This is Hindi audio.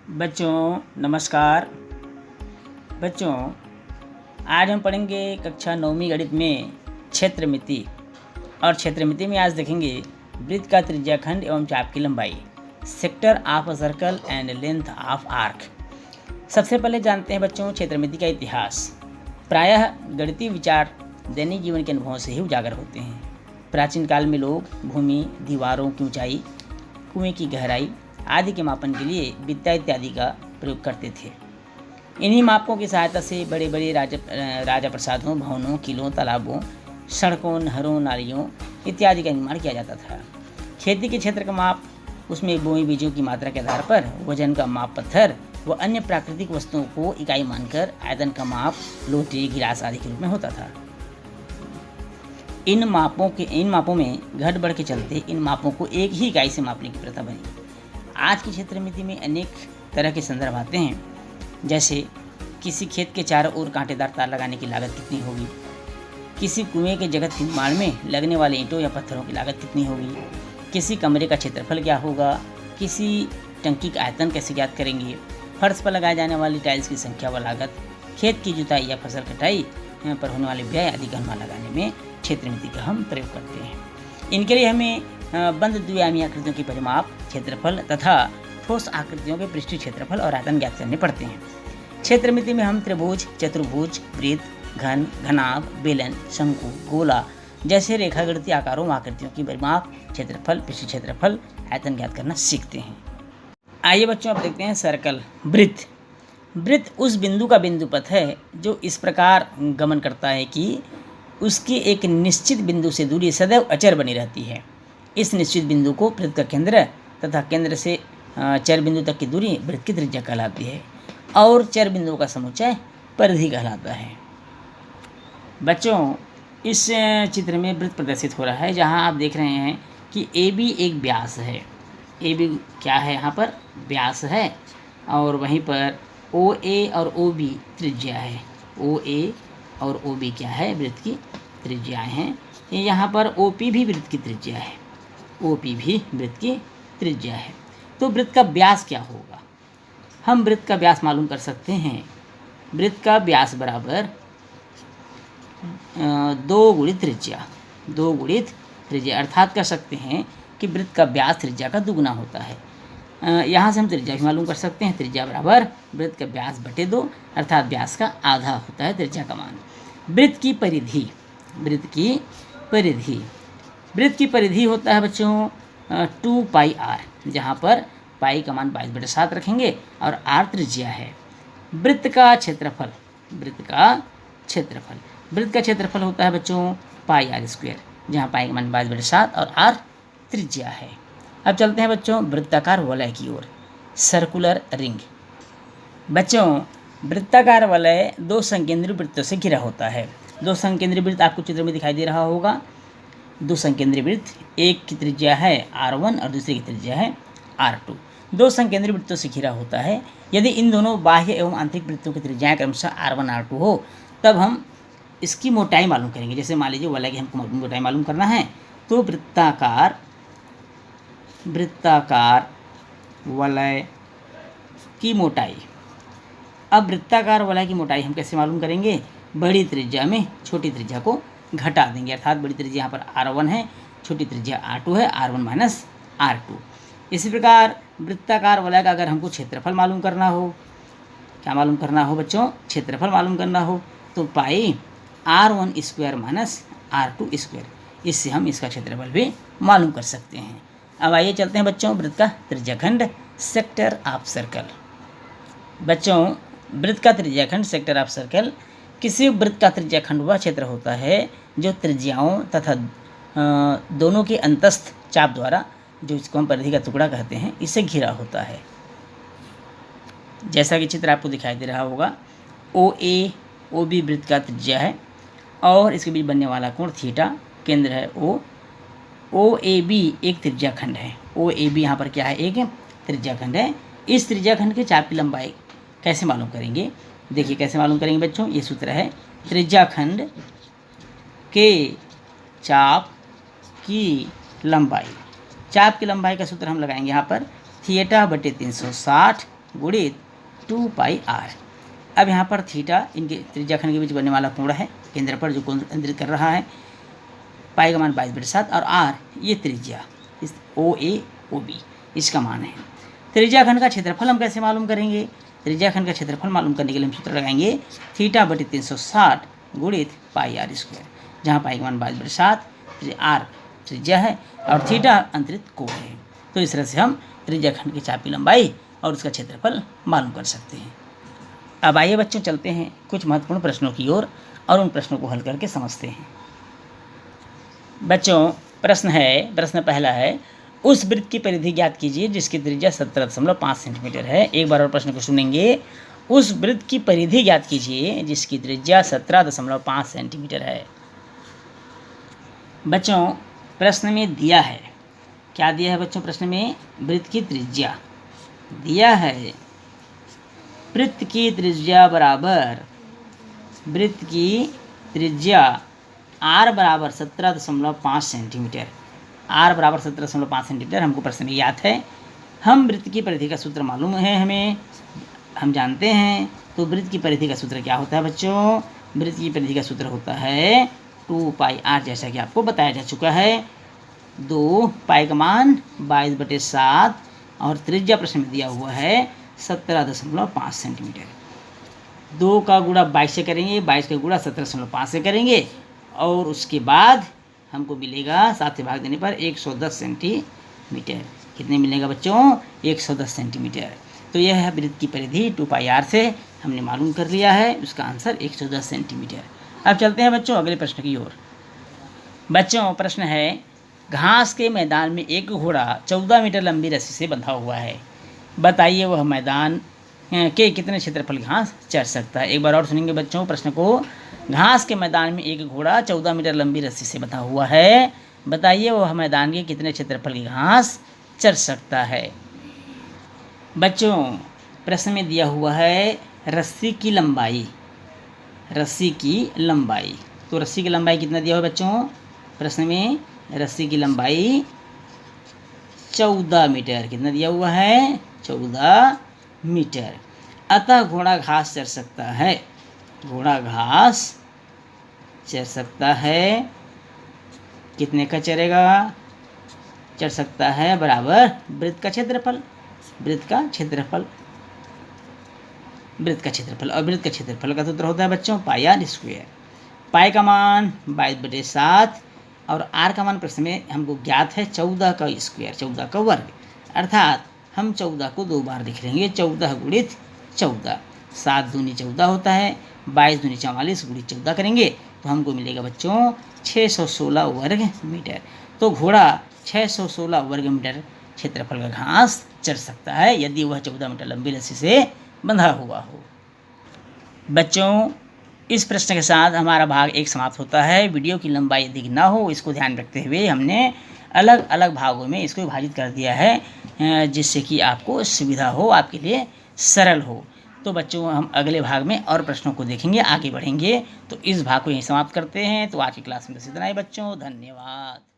बच्चों नमस्कार। बच्चों आज हम पढ़ेंगे कक्षा 9वीं गणित में क्षेत्रमिति। और क्षेत्रमिति में आज देखेंगे वृत्त का त्रिज्याखंड एवं चाप की लंबाई, sector of a circle and length of arc. सबसे पहले जानते हैं बच्चों क्षेत्रमिति का इतिहास। प्रायः गणितीय विचार दैनिक जीवन के अनुभवों से ही उजागर होते हैं। प्राचीन काल में लोग भूमि, दीवारों की ऊंचाई, कुएं की गहराई आदि के मापन के लिए वित्ता इत्यादि का प्रयोग करते थे। इन्हीं मापों की सहायता से बड़े बड़े राजा प्रसादों, भवनों, किलों, तालाबों, सड़कों, नहरों, नालियों इत्यादि का निर्माण किया जाता था। खेती के क्षेत्र का माप, उसमें बोई बीजों की मात्रा के आधार पर वजन का माप, पत्थर व अन्य प्राकृतिक वस्तुओं को इकाई मानकर आयतन का माप लोटे, गिलास आदि के रूप में होता था। इन मापों में घट बढ़ के चलते इन मापों को एक ही इकाई से मापने की प्रथा बनी। आज की क्षेत्रमिति में अनेक तरह के संदर्भ आते हैं, जैसे किसी खेत के चारों ओर कांटेदार तार लगाने की लागत कितनी होगी, किसी कुएं के जगत के निर्माण में लगने वाले ईंटों या पत्थरों की लागत कितनी होगी, किसी कमरे का क्षेत्रफल क्या होगा, किसी टंकी का आयतन कैसे ज्ञात करेंगे, फर्श पर लगाए जाने वाली टाइल्स की संख्या व लागत, खेत की जुताई या फसल कटाई पर होने वाले व्यय आदि का अनुमान लगाने में क्षेत्रमिति का हम प्रयोग करते हैं। इनके लिए हमें बंद द्विआयामी आकृतियों की परिमाप, क्षेत्रफल तथा ठोस आकृतियों के पृष्ठीय क्षेत्रफल और आयतन ज्ञात करने पड़ते हैं। क्षेत्रमिति में हम त्रिभुज, चतुर्भुज, वृत्त, घन, घनाभ, बेलन, शंकु, गोला जैसे रेखागणितीय आकारों व आकृतियों की परिमाप, क्षेत्रफल, पृष्ठीय क्षेत्रफल, आयतन ज्ञात करना सीखते हैं। आइए बच्चों अब देखते हैं सर्कल, वृत्त। वृत्त उस बिंदु का बिंदु पथ है जो इस प्रकार गमन करता है कि उसकी एक निश्चित बिंदु से दूरी सदैव अचर बनी रहती है। इस निश्चित बिंदु को वृत्त का केंद्र तथा केंद्र से चर बिंदु तक की दूरी वृत्त की त्रिज्या कहलाती है और चर बिंदुओं का समुच्चय परिधि कहलाता है। बच्चों इस चित्र में वृत्त प्रदर्शित हो रहा है, जहां आप देख रहे हैं कि AB एक व्यास है। AB क्या है, यहाँ पर व्यास है, और वहीं पर OA और OB त्रिज्या है। OA और OB क्या है, वृत्त की त्रिज्याएँ हैं। यहाँ पर OP भी वृत्त की त्रिज्या है, OP भी वृत्त की त्रिज्या है। तो वृत्त का व्यास क्या होगा, हम वृत्त का व्यास मालूम कर सकते हैं। वृत्त का व्यास बराबर 2 गुणित त्रिज्या, 2 गुणित त्रिज्या, अर्थात कह सकते हैं कि वृत्त का व्यास त्रिज्या का दुगुना होता है। यहाँ से हम त्रिज्या भी मालूम कर सकते हैं। त्रिज्या बराबर वृत्त का व्यास बटे 2, अर्थात व्यास का आधा होता है त्रिज्या का मान। वृत्त की परिधि, वृत्त की परिधि, वृत्त की परिधि होता है बच्चों 2πr, जहाँ पर पाई का मान 22/7 रखेंगे और r त्रिज्या है। वृत्त का क्षेत्रफल, वृत्त का क्षेत्रफल, वृत्त का क्षेत्रफल होता है बच्चों πr², जहाँ पाई का मान 22/7 और r त्रिज्या है। अब चलते हैं बच्चों वृत्ताकार वलय की ओर, सर्कुलर रिंग। बच्चों वृत्ताकार वलय 2 संकेंद्रीय वृत्तों से घिरा होता है। 2 संकेंद्रीय वृत्त आपको चित्र में दिखाई दे रहा होगा। 2 संकेंद्रीय वृत्त, एक की त्रिज्या है r1 और दूसरे की त्रिज्या है r2। 2 संकेंद्रीय वृत्तों से घिरा होता है। यदि इन दोनों बाह्य एवं आंतरिक वृत्तों की त्रिज्याएं क्रमशः r1 r2 हो, तब हम इसकी मोटाई मालूम करेंगे। जैसे मान लीजिए वलय की हमको मोटाई मालूम करना है, तो वृत्ताकार वलय की मोटाई। अब वृत्ताकार वलय की मोटाई हम कैसे मालूम करेंगे, बड़ी त्रिज्या में छोटी त्रिज्या को घटा देंगे, अर्थात बड़ी त्रिज्या यहाँ पर r1 है, छोटी त्रिज्या r2 है, r1 - r2। इसी प्रकार वृत्ताकार वलय का अगर हमको क्षेत्रफल मालूम करना हो, क्या मालूम करना हो बच्चों, क्षेत्रफल मालूम करना हो, तो पाई r1² - r2², इससे हम इसका क्षेत्रफल भी मालूम कर सकते हैं। अब आइए चलते हैं बच्चों वृत्त का त्रिज्याखंड, सेक्टर ऑफ सर्कल। बच्चों वृत्त का त्रिज्याखंड, सेक्टर ऑफ सर्कल, किसी वृत्त का त्रिज्याखंड वह क्षेत्र होता है जो त्रिज्याओं तथा दोनों के अंतस्थ चाप द्वारा, जो इसको हम परिधि का टुकड़ा कहते हैं, इससे घिरा होता है। जैसा कि चित्र आपको दिखाई दे रहा होगा, OA OB वृत्त का त्रिज्या है और इसके बीच बनने वाला कोण थीटा, केंद्र है O। OAB एक त्रिज्याखंड है। OAB यहाँ पर क्या है, एक त्रिज्याखंड है। इस त्रिज्याखंड के चाप की लंबाई कैसे मालूम करेंगे, देखिए कैसे मालूम करेंगे बच्चों, ये सूत्र है त्रिज्याखंड के चाप की लंबाई। चाप की लंबाई का सूत्र हम लगाएंगे यहाँ पर θ/360 गुणित 2 पाई r। अब यहाँ पर थीटा इनके त्रिज्याखंड के बीच बनने वाला कोण है, केंद्र पर जो कोण केंद्रित कर रहा है। पाई का मान 22/7 और r ये त्रिज्या इस OA OB इसका मान है। त्रिज्याखंड का क्षेत्रफल हम कैसे मालूम करेंगे? त्रिज्याखंड का क्षेत्रफल मालूम करने के लिए हम सूत्र लगाएंगे θ/360 गुणित पाई r स्क्वायर, जहाँ पाई का मान 22/7, r त्रिज्या है और थीटा अंतरित कोण है। तो इस तरह से हम त्रिज्याखंड की चाप की लंबाई और उसका क्षेत्रफल मालूम कर सकते हैं। अब आइए बच्चों चलते हैं कुछ महत्वपूर्ण प्रश्नों की ओर और उन प्रश्नों को हल करके समझते हैं। बच्चों प्रश्न पहला है, उस वृत्त की परिधि ज्ञात कीजिए जिसकी त्रिज्या 17.5 सेंटीमीटर है। एक बार और प्रश्न को सुनेंगे। उस वृत्त की परिधि ज्ञात कीजिए जिसकी त्रिज्या 17.5 सेंटीमीटर है। बच्चों प्रश्न में दिया है, क्या दिया है बच्चों? प्रश्न में वृत्त की त्रिज्या दिया है। वृत्त की त्रिज्या बराबर वृत्त की त्रिज्या r बराबर 17.5 सेंटीमीटर। r बराबर 17.5 सेंटीमीटर हमको प्रश्न में याद है। हम वृत्त की परिधि का सूत्र मालूम है, हम जानते हैं। तो वृत्त की परिधि का सूत्र क्या होता है बच्चों? वृत्त की परिधि का सूत्र होता है 2 पाई r, जैसा कि आपको बताया जा चुका है। 2 पाई का मान 22/7 और त्रिज्या प्रश्न में दिया हुआ है 17.5 सेंटीमीटर। 2 का गुणा 22 से करेंगे, 22 का गुणा 17.5 से करेंगे और उसके बाद हमको मिलेगा 7 से भाग देने पर 110 सेंटीमीटर। कितने मिलेगा बच्चों? 110 सेंटीमीटर। तो यह है वृत्त की परिधि 2 पाई r से हमने मालूम कर लिया है, उसका आंसर 110 सेंटीमीटर। अब चलते हैं बच्चों अगले प्रश्न की ओर। बच्चों प्रश्न है, घास के मैदान में एक घोड़ा 14 मीटर लंबी रस्सी से बंधा हुआ है। बताइए वह मैदान के कितने क्षेत्रफल घास चर सकता है। एक बार और सुनेंगे बच्चों प्रश्न को। घास के मैदान में एक घोड़ा 14 मीटर लंबी रस्सी से बंधा हुआ है। बताइए वह मैदान के कितने क्षेत्रफल की घास चर सकता है। बच्चों प्रश्न में दिया हुआ है रस्सी की लंबाई। तो रस्सी की लंबाई कितना दिया हुआ है बच्चों? प्रश्न में रस्सी की लंबाई 14 मीटर। कितना दिया हुआ है? 14 मीटर। अतः घोड़ा घास चर सकता है। घोड़ा घास चर सकता है। कितने का चरेगा? चर सकता है बराबर वृत्त का क्षेत्रफल। और वृत्त का क्षेत्रफल का सूत्र होता है बच्चों पाई r स्क्वायर। पाई का मान 22/7 और r का मान प्रश्न में हमको ज्ञात है 14 का स्क्वायर, 14 का वर्ग। अर्थात हम 14 को 2 बार लिख लेंगे, 14 गुणित 14। 7 दूनी 14 होता है, 22 दूनी 44 गुणित 14 करेंगे तो हमको मिलेगा बच्चों 616 वर्ग मीटर। तो घोड़ा 616 वर्ग मीटर क्षेत्रफल का घास चर सकता है यदि वह 14 मीटर लंबी रस्सी से बंधा हुआ हो। बच्चों इस प्रश्न के साथ हमारा भाग 1 समाप्त होता है। वीडियो की लंबाई अधिक ना हो इसको ध्यान रखते हुए हमने अलग अलग भागों में इसको विभाजित कर दिया है, जिससे कि आपको सुविधा हो, आपके लिए सरल हो। तो बच्चों हम अगले भाग में और प्रश्नों को देखेंगे, आगे बढ़ेंगे। तो इस भाग को यहीं समाप्त करते हैं। तो आज की क्लास में बस इतना ही बच्चों, धन्यवाद।